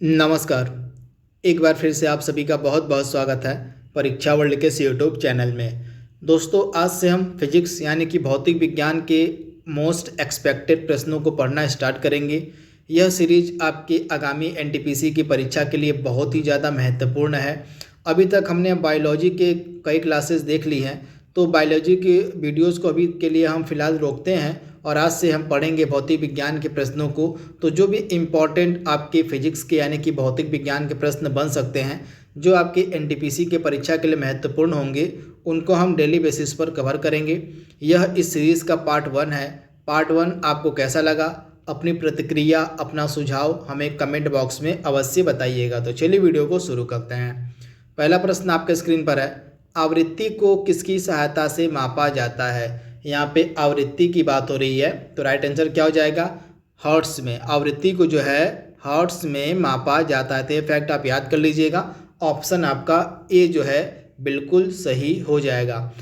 नमस्कार। एक बार फिर से आप सभी का बहुत बहुत स्वागत है परीक्षा वर्ल्ड के इस यूट्यूब चैनल में। दोस्तों, आज से हम फिजिक्स यानी कि भौतिक विज्ञान के मोस्ट एक्सपेक्टेड प्रश्नों को पढ़ना स्टार्ट करेंगे। यह सीरीज आपकी आगामी एनटीपीसी की परीक्षा के लिए बहुत ही ज़्यादा महत्वपूर्ण है। अभी तक हमने बायोलॉजी के कई क्लासेस देख ली हैं, तो बायोलॉजी के वीडियोज़ को अभी के लिए हम फिलहाल रोकते हैं और आज से हम पढ़ेंगे भौतिक विज्ञान के प्रश्नों को। तो जो भी इम्पॉर्टेंट आपके फिजिक्स के यानी कि भौतिक विज्ञान के प्रश्न बन सकते हैं, जो आपके एनटीपीसी के परीक्षा के लिए महत्वपूर्ण होंगे, उनको हम डेली बेसिस पर कवर करेंगे। यह इस सीरीज़ का पार्ट 1 है। पार्ट 1 आपको कैसा लगा? अपनी प्रतिक्रिया, अपना सुझाव हमें कमेंट बॉक्स में अवश्य बताइएगा। तो चलिए वीडियो को शुरू करते हैं। पहला प्रश्न आपके स्क्रीन पर है, आवृत्ति को किसकी सहायता से मापा जाता है? यहाँ पे आवृत्ति की बात हो रही है, तो राइट आंसर क्या हो जाएगा? हर्ट्स में। आवृत्ति को जो है हर्ट्स में मापा जाता है। तो ये फैक्ट आप याद कर लीजिएगा। ऑप्शन आपका ए जो है बिल्कुल सही हो जाएगा।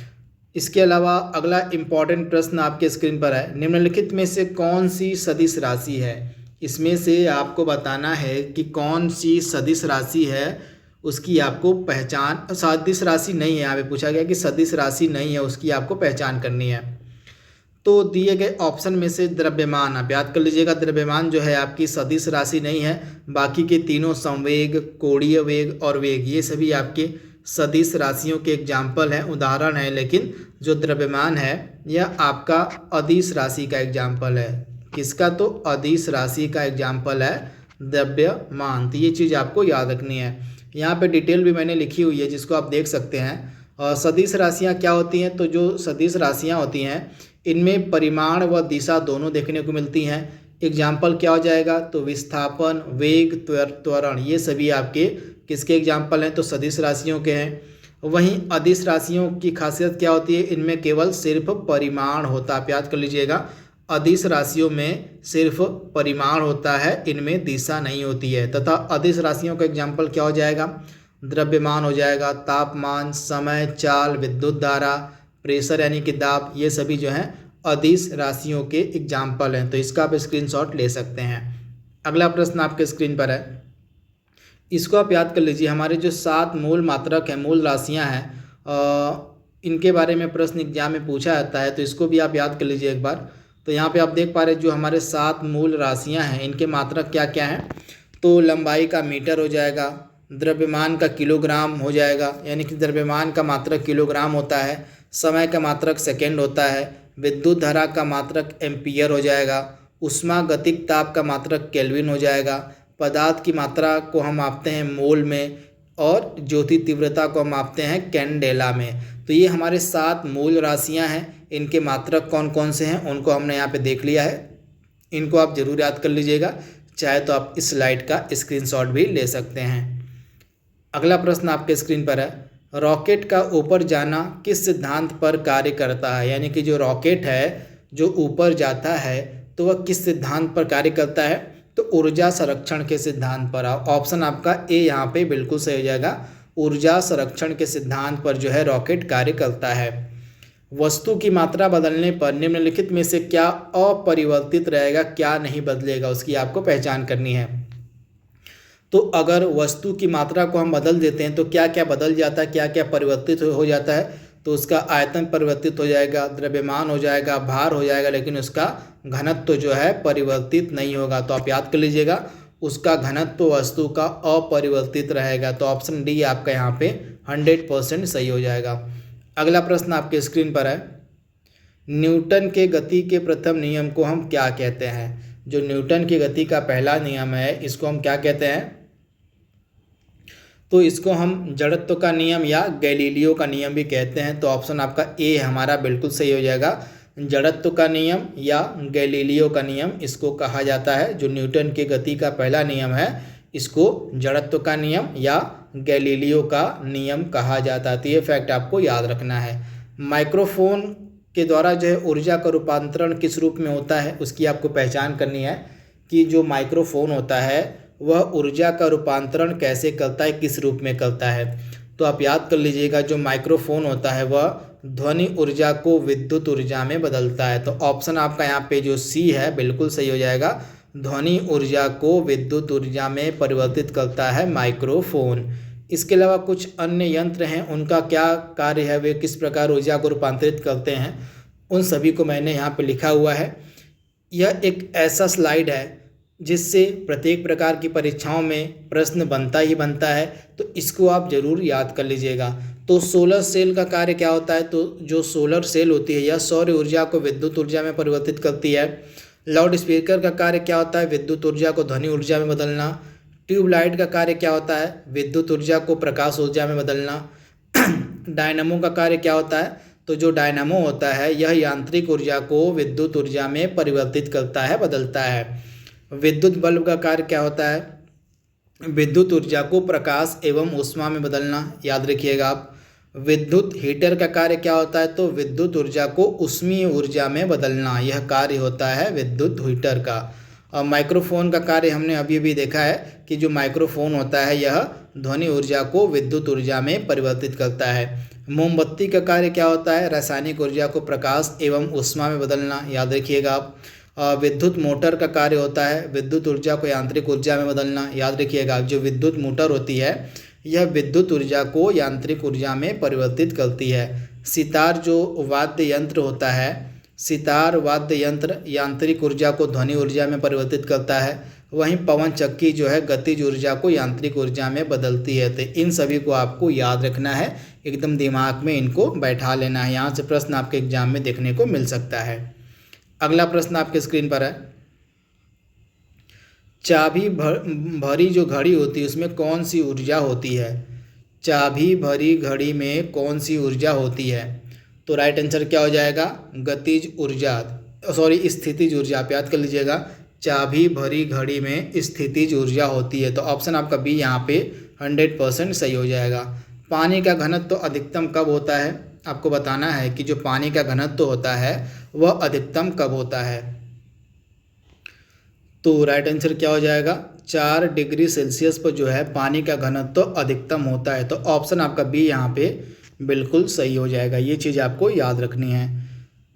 इसके अलावा अगला इम्पॉर्टेंट प्रश्न आपके स्क्रीन पर है, निम्नलिखित में से कौन सी सदिश राशि है? इसमें से आपको बताना है कि कौन सी सदिश राशि है, उसकी आपको पहचान। सदिश राशि नहीं है, यहाँ पे पूछा गया कि सदिश राशि नहीं है, उसकी आपको पहचान करनी है। तो दिए गए ऑप्शन में से द्रव्यमान आप याद कर लीजिएगा। द्रव्यमान जो है आपकी सदिश राशि नहीं है। बाकी के तीनों संवेग, कोणीय वेग और वेग, ये सभी आपके सदिश राशियों के एग्जाम्पल हैं, उदाहरण है। लेकिन जो द्रव्यमान है यह आपका अदिश राशि का एग्जाम्पल है। किसका? तो अदिश राशि का एग्जाम्पल है द्रव्यमान। तो ये चीज़ आपको याद रखनी है। यहाँ पे डिटेल भी मैंने लिखी हुई है जिसको आप देख सकते हैं। और सदिश राशियाँ क्या होती हैं? तो जो सदिश राशियाँ होती हैं इनमें परिमाण व दिशा दोनों देखने को मिलती हैं। एग्जाम्पल क्या हो जाएगा? तो विस्थापन, वेग, त्वरण, ये सभी आपके किसके एग्जाम्पल हैं? तो सदिश राशियों के हैं। वहीं अदिश राशियों की खासियत क्या होती है? इनमें केवल सिर्फ परिमाण होता है। आप याद कर लीजिएगा, अदिश राशियों में सिर्फ परिमाण होता है, इनमें दिशा नहीं होती है। तथा अदिश राशियों का एग्जाम्पल क्या हो जाएगा? द्रव्यमान हो जाएगा, तापमान, समय, चाल, विद्युत धारा, प्रेशर यानी कि दाब, ये सभी जो हैं अदिश राशियों के एग्जाम्पल हैं। तो इसका आप स्क्रीनशॉट ले सकते हैं। अगला प्रश्न आपके स्क्रीन पर है, इसको आप याद कर लीजिए। हमारे जो 7 मूल मात्रक हैं, मूल राशियां हैं, इनके बारे में प्रश्न एग्जाम में पूछा जाता है, तो इसको भी आप याद कर लीजिए एक बार। तो यहाँ पे आप देख पा रहे हैं जो हमारे 7 मूल राशियां हैं इनके मात्रक क्या क्या हैं? तो लंबाई का मीटर हो जाएगा, द्रव्यमान का किलोग्राम हो जाएगा, यानी कि द्रव्यमान का मात्रक किलोग्राम होता है। समय का मात्रक सेकेंड होता है। विद्युत धारा का मात्रक एम्पियर हो जाएगा। उष्मागतिक ताप का मात्रक केल्विन हो जाएगा। पदार्थ की मात्रा को हम मापते हैं मोल में, और ज्योति तीव्रता को हम मापते हैं कैंडेला में। तो ये हमारे 7 मूल राशियां हैं। इनके मात्रक कौन कौन से हैं उनको हमने यहाँ पे देख लिया है। इनको आप जरूर याद कर लीजिएगा, चाहे तो आप इस स्लाइड का स्क्रीनशॉट भी ले सकते हैं। अगला प्रश्न आपके स्क्रीन पर है, रॉकेट का ऊपर जाना किस सिद्धांत पर कार्य करता है? यानी कि जो रॉकेट है जो ऊपर जाता है तो वह किस सिद्धांत पर कार्य करता है? तो ऊर्जा संरक्षण के सिद्धांत पर। ऑप्शन आपका ए यहाँ पे बिल्कुल सही हो जाएगा। ऊर्जा संरक्षण के सिद्धांत पर जो है रॉकेट कार्य करता है। वस्तु की मात्रा बदलने पर निम्नलिखित में से क्या अपरिवर्तित रहेगा, क्या नहीं बदलेगा, उसकी आपको पहचान करनी है। तो अगर वस्तु की मात्रा को हम बदल देते हैं तो क्या क्या बदल जाता है, क्या क्या परिवर्तित हो जाता है? तो उसका आयतन परिवर्तित हो जाएगा, द्रव्यमान हो जाएगा, भार हो जाएगा, लेकिन उसका घनत्व जो है परिवर्तित नहीं होगा। तो आप याद कर लीजिएगा, उसका घनत्व वस्तु का अपरिवर्तित रहेगा। तो ऑप्शन डी आपका यहाँ पे 100% सही हो जाएगा। अगला प्रश्न आपके स्क्रीन पर है, न्यूटन के गति के प्रथम नियम को हम क्या कहते हैं? जो न्यूटन की गति का पहला नियम है इसको हम क्या कहते हैं? तो इसको हम जड़त्व का नियम या गैलीलियो का नियम भी कहते हैं। तो ऑप्शन आपका ए हमारा बिल्कुल सही हो जाएगा। जड़त्व का नियम या गैलीलियो का नियम इसको कहा जाता है। जो न्यूटन की गति का पहला नियम है इसको जड़त्व का नियम या गैलीलियो का नियम कहा जाता है। तो ये फैक्ट आपको याद रखना है। माइक्रोफोन के द्वारा जो है ऊर्जा का रूपांतरण किस रूप में होता है, उसकी आपको पहचान करनी है कि जो माइक्रोफोन होता है वह ऊर्जा का रूपांतरण कैसे करता है, किस रूप में करता है। तो आप याद कर लीजिएगा, जो माइक्रोफोन होता है वह ध्वनि ऊर्जा को विद्युत ऊर्जा में बदलता है। तो ऑप्शन आपका यहाँ पे जो सी है बिल्कुल सही हो जाएगा। ध्वनि ऊर्जा को विद्युत ऊर्जा में परिवर्तित करता है माइक्रोफोन। इसके अलावा कुछ अन्य यंत्र हैं, उनका क्या कार्य है, वे किस प्रकार ऊर्जा को रूपांतरित करते हैं, उन सभी को मैंने यहाँ पे लिखा हुआ है। यह एक ऐसा स्लाइड है जिससे प्रत्येक प्रकार की परीक्षाओं में प्रश्न बनता ही बनता है, तो इसको आप ज़रूर याद कर लीजिएगा। तो सोलर सेल का कार्य क्या होता है, तो जो सोलर सेल होती है यह सौर ऊर्जा को विद्युत ऊर्जा में परिवर्तित करती है। लाउड स्पीकर का कार्य क्या होता है, विद्युत ऊर्जा को ध्वनि ऊर्जा में बदलना। ट्यूबलाइट का कार्य क्या होता है, विद्युत ऊर्जा को प्रकाश ऊर्जा में बदलना। डायनामो का कार्य क्या होता है, तो जो डायनामो होता है यह यांत्रिक ऊर्जा को विद्युत ऊर्जा में परिवर्तित करता है, बदलता है। विद्युत बल्ब का कार्य क्या होता है, विद्युत ऊर्जा को प्रकाश एवं ऊष्मा में बदलना, याद रखिएगा आप। विद्युत हीटर का कार्य क्या होता है, तो विद्युत ऊर्जा को ऊष्मीय ऊर्जा में बदलना, यह कार्य होता है विद्युत हीटर का। और माइक्रोफोन का कार्य हमने अभी भी देखा है कि जो माइक्रोफोन होता है यह ध्वनि ऊर्जा को विद्युत ऊर्जा में परिवर्तित करता है। मोमबत्ती का कार्य क्या होता है, रासायनिक ऊर्जा को प्रकाश एवं ऊष्मा में बदलना, याद रखिएगा आप। विद्युत मोटर का कार्य होता है विद्युत ऊर्जा को यांत्रिक ऊर्जा में बदलना, याद रखिएगा। जो विद्युत मोटर होती है यह विद्युत ऊर्जा को यांत्रिक ऊर्जा में परिवर्तित करती है। सितार जो वाद्य यंत्र होता है, सितार वाद्य यंत्र यांत्रिक ऊर्जा को ध्वनि ऊर्जा में परिवर्तित करता है। वहीं पवन चक्की जो है गतिज ऊर्जा को यांत्रिक ऊर्जा में बदलती है। तो इन सभी को आपको याद रखना है, एकदम दिमाग में इनको बैठा लेना है। यहाँ से प्रश्न आपके एग्जाम में देखने को मिल सकता है। अगला प्रश्न आपके स्क्रीन पर है, चाबी भरी जो घड़ी होती है उसमें कौन सी ऊर्जा होती है। चाबी भरी घड़ी में कौन सी ऊर्जा होती है, तो राइट आंसर क्या हो जाएगा, गतिज ऊर्जा, सॉरी स्थितिज ऊर्जा, आप याद कर लीजिएगा। चाबी भरी घड़ी में स्थितिज ऊर्जा होती है, तो ऑप्शन आपका बी यहाँ पे 100% सही हो जाएगा। पानी का घनत्व तो अधिकतम कब होता है, आपको बताना है कि जो पानी का घनत्व तो होता है वह अधिकतम कब होता है। तो राइट आंसर क्या हो जाएगा, 4 डिग्री सेल्सियस पर जो है पानी का घनत्व तो अधिकतम होता है। तो ऑप्शन आपका बी यहाँ पे बिल्कुल सही हो जाएगा, ये चीज़ आपको याद रखनी है।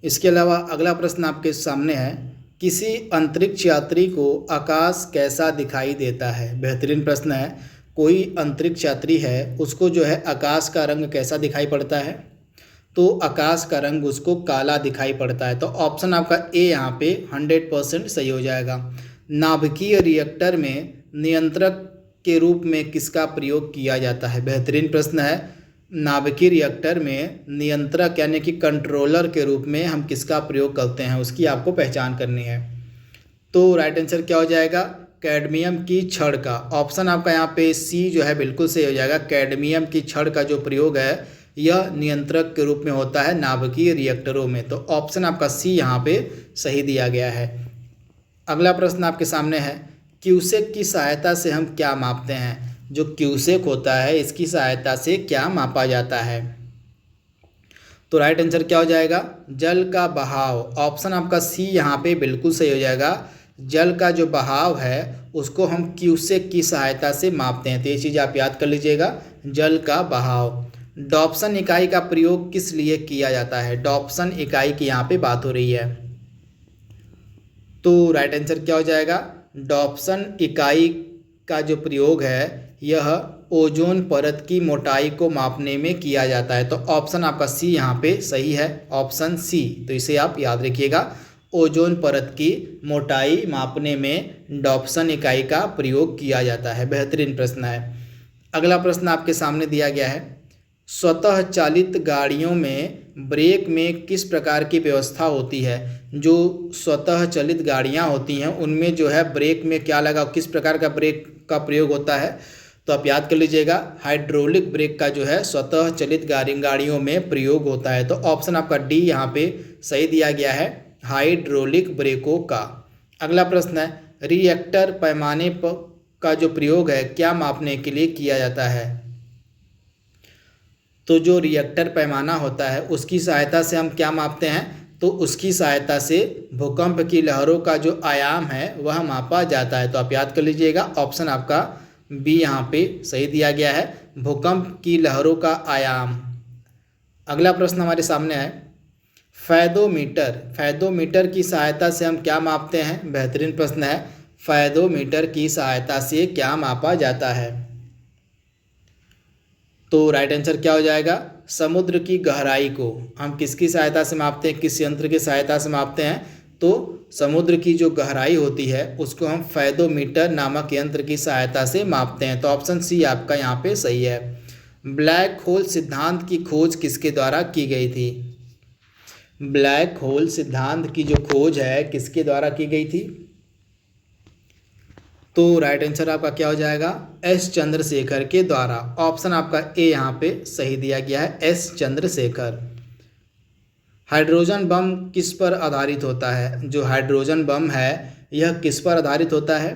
इसके अलावा अगला प्रश्न आपके सामने है, किसी अंतरिक्ष यात्री को आकाश कैसा दिखाई देता है। बेहतरीन प्रश्न है। कोई अंतरिक्ष यात्री है, उसको जो है आकाश का रंग कैसा दिखाई पड़ता है, तो आकाश का रंग उसको काला दिखाई पड़ता है। तो ऑप्शन आपका ए यहाँ पे 100% सही हो जाएगा। नाभिकीय रिएक्टर में नियंत्रक के रूप में किसका प्रयोग किया जाता है। बेहतरीन प्रश्न है। नाभिकीय रिएक्टर में नियंत्रक यानी कि कंट्रोलर के रूप में हम किसका प्रयोग करते हैं, उसकी आपको पहचान करनी है। तो राइट आंसर क्या हो जाएगा, कैडमियम की छड़ का। ऑप्शन आपका यहाँ पे सी जो है बिल्कुल सही हो जाएगा। कैडमियम की छड़ का जो प्रयोग है यह नियंत्रक के रूप में होता है नाभिकीय रिएक्टरों में। तो ऑप्शन आपका सी यहाँ पे सही दिया गया है। अगला प्रश्न आपके सामने है, क्यूसेक की सहायता से हम क्या मापते हैं। जो क्यूसेक होता है इसकी सहायता से क्या मापा जाता है, तो राइट आंसर क्या हो जाएगा, जल का बहाव। ऑप्शन आपका सी यहाँ पे बिल्कुल सही हो जाएगा। जल का जो बहाव है उसको हम क्यूसेक की सहायता से मापते हैं। तो ये चीज़ आप याद कर लीजिएगा, जल का बहाव। डॉप्सन इकाई का प्रयोग किस लिए किया जाता है। डॉप्सन इकाई की यहाँ पे बात हो रही है। तो राइट आंसर क्या हो जाएगा, डॉप्सन इकाई का जो प्रयोग है यह ओजोन परत की मोटाई को मापने में किया जाता है। तो ऑप्शन आपका सी यहाँ पे सही है, ऑप्शन सी। तो इसे आप याद रखिएगा, ओजोन परत की मोटाई मापने में डॉप्सन इकाई का प्रयोग किया जाता है। बेहतरीन प्रश्न है। अगला प्रश्न आपके सामने दिया गया है, स्वतः चालित गाड़ियों में ब्रेक में किस प्रकार की व्यवस्था होती है। जो स्वतः चालित गाड़ियां होती हैं उनमें जो है ब्रेक में क्या लगा, किस प्रकार का ब्रेक का प्रयोग होता है, तो आप याद कर लीजिएगा, हाइड्रोलिक ब्रेक का जो है स्वतः चालित गाड़ियों में प्रयोग होता है। तो ऑप्शन आपका डी यहाँ पे सही दिया गया है, हाइड्रोलिक ब्रेकों का। अगला प्रश्न है, रिएक्टर पैमाने का जो प्रयोग है क्या मापने के लिए किया जाता है। तो जो रिएक्टर पैमाना होता है उसकी सहायता से हम क्या मापते हैं, तो उसकी सहायता से भूकंप की लहरों का जो आयाम है वह मापा जाता है। तो आप याद कर लीजिएगा, ऑप्शन आपका बी यहाँ पे सही दिया गया है, भूकंप की लहरों का आयाम। अगला प्रश्न हमारे सामने है, फैदोमीटर की सहायता से हम क्या मापते हैं। बेहतरीन प्रश्न है। फेदोमीटर की सहायता से क्या मापा जाता है? तो राइट आंसर क्या हो जाएगा? समुद्र की गहराई को हम किसकी सहायता से मापते हैं, किस यंत्र की सहायता से मापते हैं? तो समुद्र की जो गहराई होती है उसको हम फेदोमीटर नामक यंत्र की सहायता से मापते हैं। तो ऑप्शन सी आपका यहाँ पे सही है। ब्लैक होल सिद्धांत की खोज किसके द्वारा की गई थी? ब्लैक होल सिद्धांत की जो खोज है किसके द्वारा की गई थी? तो राइट आंसर आपका क्या हो जाएगा? एस चंद्रशेखर के द्वारा। ऑप्शन आपका ए यहाँ पे सही दिया गया है, एस चंद्रशेखर। हाइड्रोजन बम किस पर आधारित होता है? जो हाइड्रोजन बम है यह किस पर आधारित होता है?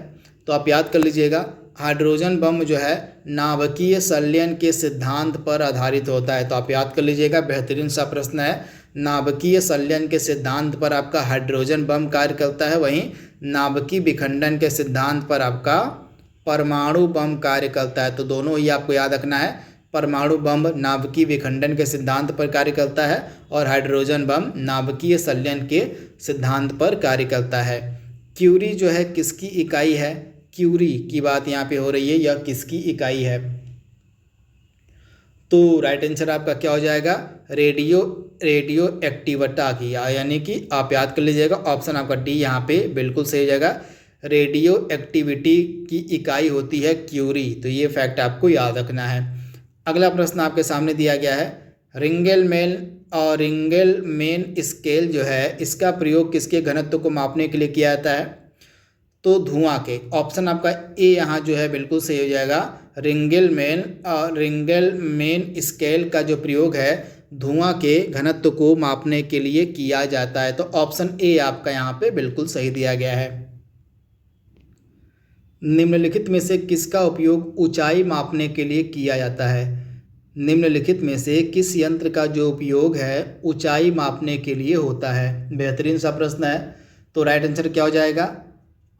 तो आप याद कर लीजिएगा, हाइड्रोजन बम जो है नाभिकीय संलयन के सिद्धांत पर आधारित होता है। तो आप याद कर लीजिएगा, बेहतरीन सा प्रश्न है। नाभिकीय संलयन के सिद्धांत पर आपका हाइड्रोजन बम कार्य करता है, वहीं नाभिकीय विखंडन के सिद्धांत पर आपका परमाणु बम कार्य करता है। तो दोनों ही आपको याद रखना है, परमाणु बम नाभिकीय विखंडन के सिद्धांत पर कार्य करता है और हाइड्रोजन बम नाभिकीय संलयन के सिद्धांत पर कार्य करता है। क्यूरी जो है किसकी इकाई है? क्यूरी की बात यहाँ पे हो रही है, यह किसकी इकाई है? तो राइट आंसर आपका क्या हो जाएगा? रेडियो एक्टिविटा की, यानी कि आप याद कर लीजिएगा, ऑप्शन आपका डी यहाँ पे बिल्कुल सही जगह। रेडियो एक्टिविटी की इकाई होती है क्यूरी। तो ये फैक्ट आपको याद रखना है। अगला प्रश्न आपके सामने दिया गया है, रिंगलमेन स्केल जो है इसका प्रयोग किसके घनत्व को मापने के लिए किया जाता है? तो धुआं के। ऑप्शन आपका ए यहाँ जो है बिल्कुल सही हो जाएगा। रिंगलमेन स्केल का जो प्रयोग है धुआं के घनत्व को मापने के लिए किया जाता है। तो ऑप्शन ए आपका यहाँ पे बिल्कुल सही दिया गया है। निम्नलिखित में से किसका उपयोग ऊंचाई मापने के लिए किया जाता है? निम्नलिखित में से किस यंत्र का जो उपयोग है ऊंचाई मापने के लिए होता है? बेहतरीन सा प्रश्न है। तो राइट आंसर क्या हो जाएगा?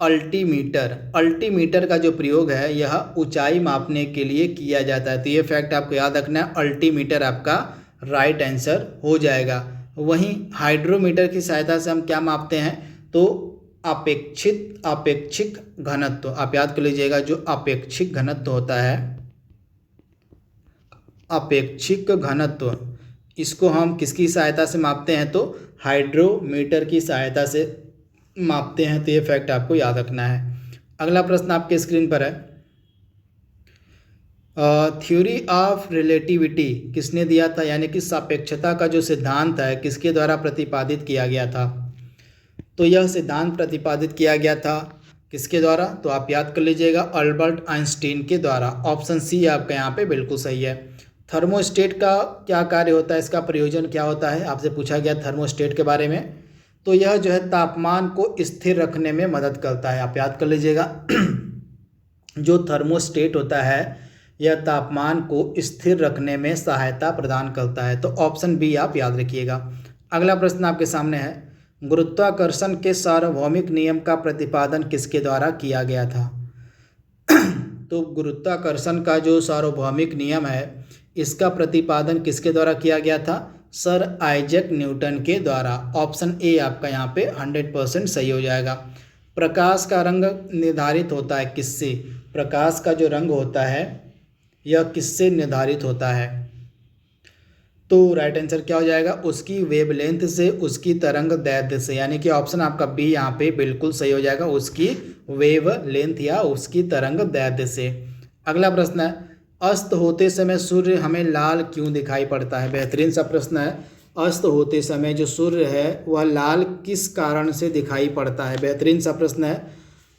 अल्टीमीटर। अल्टीमीटर का जो प्रयोग है यह ऊंचाई मापने के लिए किया जाता है। तो ये फैक्ट आपको याद रखना है, अल्टीमीटर आपका राइट आंसर हो जाएगा। वहीं हाइड्रोमीटर की सहायता से हम क्या मापते हैं? तो अपेक्षिक घनत्व। आप याद कर लीजिएगा, जो अपेक्षिक घनत्व होता है, अपेक्षिक घनत्व, इसको हम किसकी सहायता से मापते हैं? तो हाइड्रोमीटर की सहायता से मापते हैं। तो ये फैक्ट आपको याद रखना है। अगला प्रश्न आपके स्क्रीन पर है, थ्योरी ऑफ रिलेटिविटी किसने दिया था? यानी कि सापेक्षता का जो सिद्धांत है किसके द्वारा प्रतिपादित किया गया था? तो यह सिद्धांत प्रतिपादित किया गया था किसके द्वारा? तो आप याद कर लीजिएगा, अल्बर्ट आइंस्टीन के द्वारा। ऑप्शन सी आपका यहाँ पे बिल्कुल सही है। थर्मोस्टेट का क्या कार्य होता है, इसका प्रयोजन क्या होता है? आपसे पूछा गया थर्मोस्टेट के बारे में। तो यह जो है तापमान को स्थिर रखने में मदद करता है। आप याद कर लीजिएगा, जो थर्मोस्टेट होता है यह तापमान को स्थिर रखने में सहायता प्रदान करता है। तो ऑप्शन बी आप याद रखिएगा। अगला प्रश्न आपके सामने है, गुरुत्वाकर्षण के सार्वभौमिक नियम का प्रतिपादन किसके द्वारा किया गया था? तो गुरुत्वाकर्षण का जो सार्वभौमिक नियम है इसका प्रतिपादन किसके द्वारा किया गया था? सर आइजैक न्यूटन के द्वारा। ऑप्शन ए आपका यहाँ पे 100% सही हो जाएगा। प्रकाश का रंग निर्धारित होता है किससे? प्रकाश का जो रंग होता है यह किससे निर्धारित होता है? तो राइट आंसर क्या हो जाएगा? उसकी वेवलेंथ से, उसकी तरंग दैर्ध्य से। यानी कि ऑप्शन आपका बी यहाँ पे बिल्कुल सही हो जाएगा, उसकी वेवलेंथ या उसकी तरंग दैर्ध्य से। अगला प्रश्न है, अस्त होते समय सूर्य हमें लाल क्यों दिखाई पड़ता है? बेहतरीन सा प्रश्न है। अस्त होते समय जो सूर्य है वह लाल किस कारण से दिखाई पड़ता है? बेहतरीन सा प्रश्न है।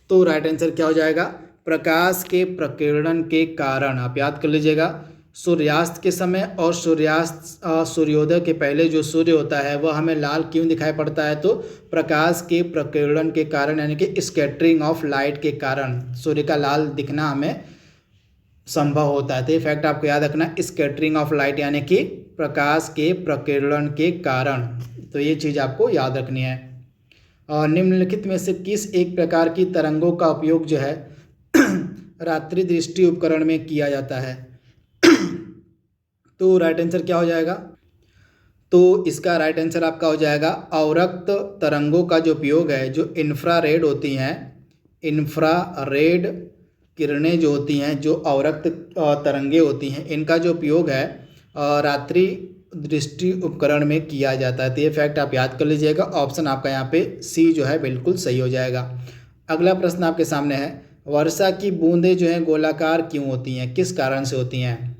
तो राइट आंसर क्या हो जाएगा? प्रकाश के प्रकीर्णन के कारण। आप याद कर लीजिएगा, सूर्यास्त के समय और सूर्योदय के पहले जो सूर्य होता है वह हमें लाल क्यों दिखाई पड़ता है? तो प्रकाश के प्रकीर्णन के कारण, यानी कि स्कैटरिंग ऑफ लाइट के कारण सूर्य का लाल दिखना हमें संभव होता है। तो ये फैक्ट आपको याद रखना, स्कैटरिंग ऑफ लाइट यानी कि प्रकाश के प्रकीर्णन के कारण। तो ये चीज़ आपको याद रखनी है। और निम्नलिखित में से किस एक प्रकार की तरंगों का उपयोग जो है रात्रि दृष्टि उपकरण में किया जाता है? तो राइट आंसर क्या हो जाएगा? तो इसका राइट आंसर आपका हो जाएगा अवरक्त तरंगों का जो उपयोग है, जो इंफ्रारेड होती हैं, इंफ्रारेड किरणें जो होती हैं, जो अवरक्त तरंगे होती हैं, इनका जो उपयोग है रात्रि दृष्टि उपकरण में किया जाता है। तो ये फैक्ट आप याद कर लीजिएगा। ऑप्शन आपका यहाँ पे सी जो है बिल्कुल सही हो जाएगा। अगला प्रश्न आपके सामने है, वर्षा की बूंदें जो हैं गोलाकार क्यों होती हैं, किस कारण से होती हैं?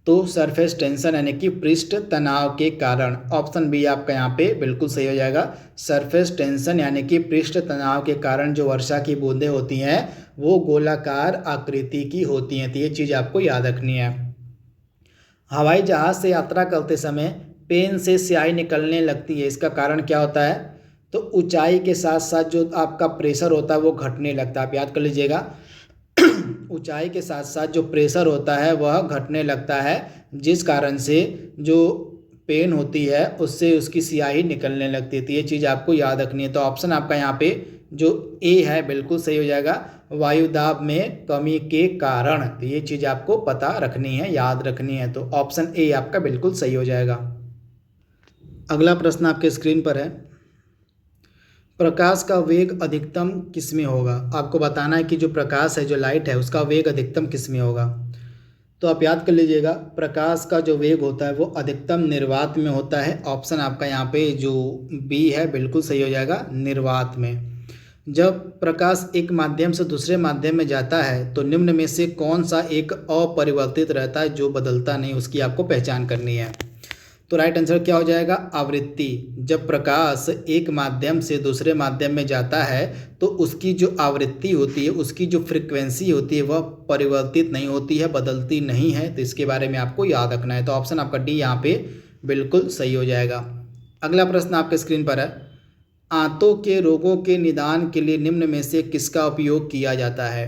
तो सरफेस टेंशन यानी कि पृष्ठ तनाव के कारण। ऑप्शन बी आपका यहाँ पे बिल्कुल सही हो जाएगा। सरफेस टेंशन यानी कि पृष्ठ तनाव के कारण जो वर्षा की बूंदें होती हैं वो गोलाकार आकृति की होती हैं। तो ये चीज़ आपको याद रखनी है। हवाई जहाज से यात्रा करते समय पेन से स्याही निकलने लगती है, इसका कारण क्या होता है? तो ऊंचाई के साथ साथ जो आपका प्रेशर होता है वो घटने लगता है। आप याद कर लीजिएगा, ऊंचाई के साथ साथ जो प्रेशर होता है वह घटने लगता है, जिस कारण से जो पेन होती है उससे उसकी स्याही निकलने लगती है। तो ये चीज़ आपको याद रखनी है। तो ऑप्शन आपका यहाँ पे जो ए है बिल्कुल सही हो जाएगा, वायुदाब में कमी के कारण। तो ये चीज़ आपको पता रखनी है, याद रखनी है। तो ऑप्शन ए आपका बिल्कुल सही हो जाएगा। अगला प्रश्न आपके स्क्रीन पर है, प्रकाश का वेग अधिकतम किस में होगा? आपको बताना है कि जो प्रकाश है, जो लाइट है, उसका वेग अधिकतम किस में होगा। तो आप याद कर लीजिएगा, प्रकाश का जो वेग होता है वो अधिकतम निर्वात में होता है। ऑप्शन आपका यहाँ पे जो बी है बिल्कुल सही हो जाएगा, निर्वात में। जब प्रकाश एक माध्यम से दूसरे माध्यम में जाता है तो निम्न में से कौन सा एक अपरिवर्तित रहता है, जो बदलता नहीं, उसकी आपको पहचान करनी है। तो राइट आंसर क्या हो जाएगा? आवृत्ति। जब प्रकाश एक माध्यम से दूसरे माध्यम में जाता है तो उसकी जो आवृत्ति होती है, उसकी जो फ्रिक्वेंसी होती है वह परिवर्तित नहीं होती है, बदलती नहीं है। तो इसके बारे में आपको याद रखना है। तो ऑप्शन आपका डी यहाँ पे बिल्कुल सही हो जाएगा। अगला प्रश्न आपके स्क्रीन पर है, आंतों के रोगों के निदान के लिए निम्न में से किसका उपयोग किया जाता है?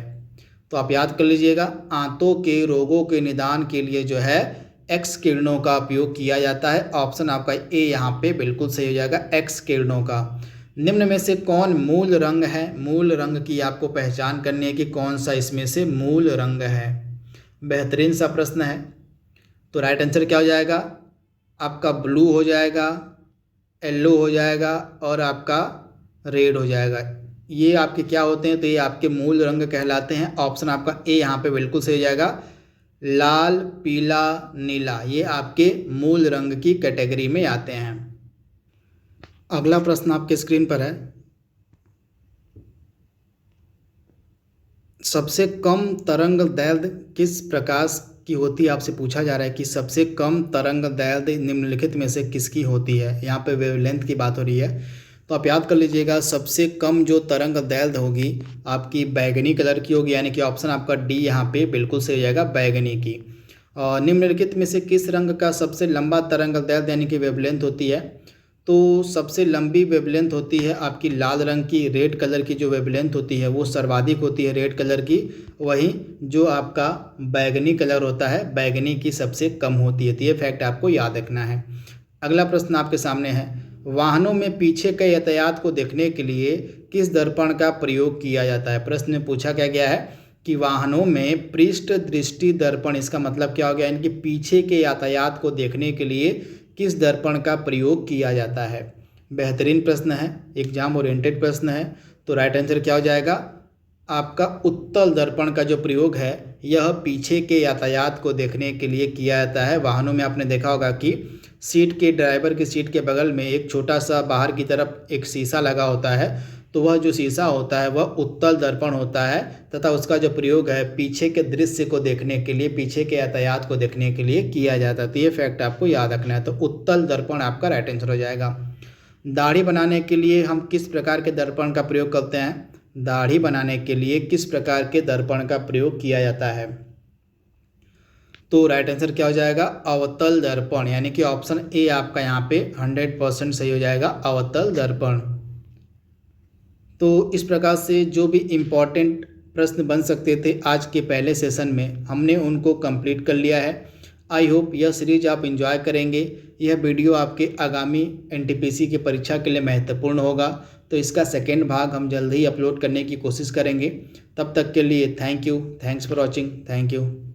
तो आप याद कर लीजिएगा, आंतों के रोगों के निदान के लिए जो है एक्स किरणों का उपयोग किया जाता है। ऑप्शन आपका ए यहाँ पे बिल्कुल सही हो जाएगा, एक्स किरणों का। निम्न में से कौन मूल रंग है? मूल रंग की आपको पहचान करनी है कि कौन सा इसमें से मूल रंग है। बेहतरीन सा प्रश्न है। तो राइट आंसर क्या हो जाएगा? आपका ब्लू हो जाएगा, येलो हो जाएगा और आपका रेड हो जाएगा। ये आपके क्या होते हैं? तो ये आपके मूल रंग कहलाते हैं। ऑप्शन आपका ए यहाँ पे बिल्कुल सही हो जाएगा, लाल, पीला, नीला, ये आपके मूल रंग की कैटेगरी में आते हैं। अगला प्रश्न आपके स्क्रीन पर है, सबसे कम तरंग दैर्घ्य किस प्रकाश की होती है? आपसे पूछा जा रहा है कि सबसे कम तरंग दैर्घ्य निम्नलिखित में से किसकी होती है। यहाँ पे वेवलेंथ की बात हो रही है। तो आप याद कर लीजिएगा, सबसे कम जो तरंग दैर्घ्य होगी आपकी बैगनी कलर की होगी, यानी कि ऑप्शन आपका डी यहाँ पे बिल्कुल सही हो जाएगा, बैगनी की। और निम्नलिखित में से किस रंग का सबसे लंबा तरंग दैर्घ्य यानी कि वेवलेंथ होती है? तो सबसे लंबी वेवलेंथ होती है आपकी लाल रंग की। रेड कलर की जो वेवलेंथ होती है वो सर्वाधिक होती है, रेड कलर की। वहीं जो आपका बैगनी कलर होता है, बैगनी की सबसे कम होती है। तो ये फैक्ट आपको याद रखना है। अगला प्रश्न आपके सामने है, वाहनों में पीछे के यातायात को देखने के लिए किस दर्पण का प्रयोग किया जाता है? प्रश्न में पूछा क्या गया है कि वाहनों में पृष्ठ दृष्टि दर्पण, इसका मतलब क्या हो गया? यानी कि पीछे के यातायात को देखने के लिए किस दर्पण का प्रयोग किया जाता है? बेहतरीन प्रश्न है, एग्जाम ओरिएंटेड प्रश्न है। तो राइट आंसर क्या हो जाएगा? आपका उत्तल दर्पण का जो प्रयोग है यह पीछे के यातायात को देखने के लिए किया जाता है। वाहनों में आपने देखा होगा कि सीट के, ड्राइवर की सीट के बगल में एक छोटा सा बाहर की तरफ एक शीशा लगा होता है, तो वह जो शीशा होता है वह उत्तल दर्पण होता है तथा उसका जो प्रयोग है पीछे के दृश्य को देखने के लिए, पीछे के यातायात को देखने के लिए किया जाता है। तो ये फैक्ट आपको याद रखना है। तो उत्तल दर्पण आपका राइट आंसर हो जाएगा। दाढ़ी बनाने के लिए हम किस प्रकार के दर्पण का प्रयोग करते हैं? दाढ़ी बनाने के लिए किस प्रकार के दर्पण का प्रयोग किया जाता है? तो राइट आंसर क्या हो जाएगा? अवतल दर्पण, यानी कि ऑप्शन ए आपका यहाँ पे 100% सही हो जाएगा, अवतल दर्पण। तो इस प्रकार से जो भी इम्पॉर्टेंट प्रश्न बन सकते थे आज के पहले सेशन में हमने उनको कंप्लीट कर लिया है। आई होप यह सीरीज आप एंजॉय करेंगे। यह वीडियो आपके आगामी एनटीपीसी की परीक्षा के लिए महत्वपूर्ण होगा, तो इसका सेकेंड भाग हम जल्द ही अपलोड करने की कोशिश करेंगे। तब तक के लिए thank you, thanks for watching, thank you.